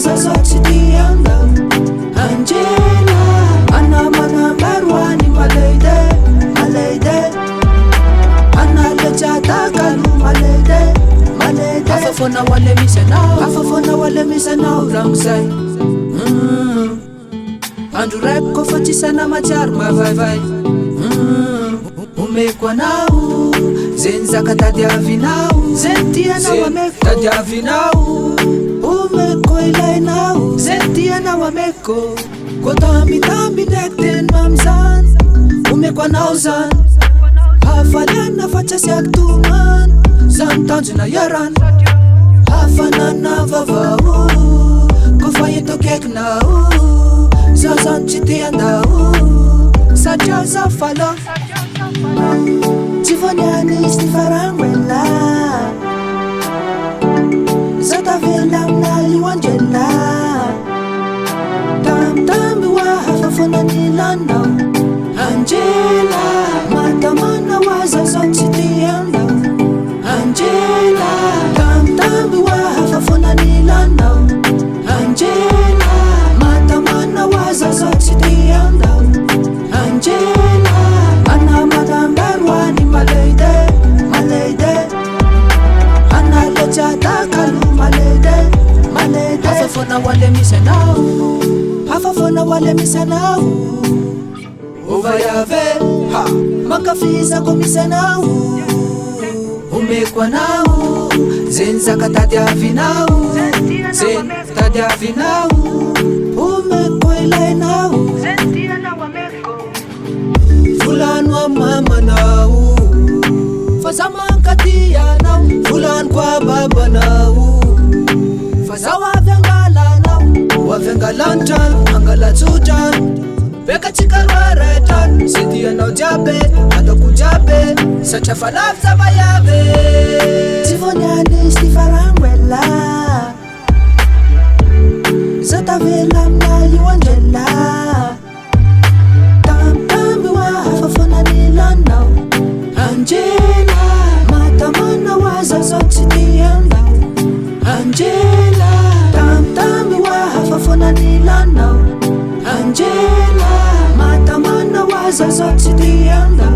waza zote dianga Angela Ana mana barwani malede Malede Ana lecha takalu malede Malede Afafona wale misa now Afafona wale misa now wrong side Andu rap ko fatisa na machar ma vai vai Umekwa nao Zenza katadia vinao Zentia na wameko Tadia vinao Umeko ilai nao Zentia na wameko Kotambi tambi nekten mamzan Umekwa nao zan Hafalan na fachasi aktuman Zan tanju na yaran Hafanan na vavao Kofayeto kek nao Zazan chitia nao Saja za falo Tivoniani stifarangwela Zata velam na liwanjela Tam tam biwa hafafona nilanda Angela Matamana waza zonti dianda Angela Tam tam biwa hafafona nilanda Angela Matamana waza zonti dianda Angela Ana magambarwani malede Malede Ana lecha takalu malede Malede Afafona wale misa now Afafona wale misa now Uvayave ha Makafiza komisa now Umekwa nao Zenza katadia vinao Zen tadia vinao Umekwa ilai nao Zentia na wameko Fulan wa mama nao Fazama katia nao Fulan kwa baba nao Fazawa vengala nao Wavengalantan Angala tutan Beka chikarwaretan Sitia nao jabe Hata kujabe Sacha falafza bayabe Tivoniani stifarangwela Zata velam na yuanjela Angela Matamana waza zote dianda Angela Tam tam biwa hafafona nilanda Angela Matamana waza zote dianda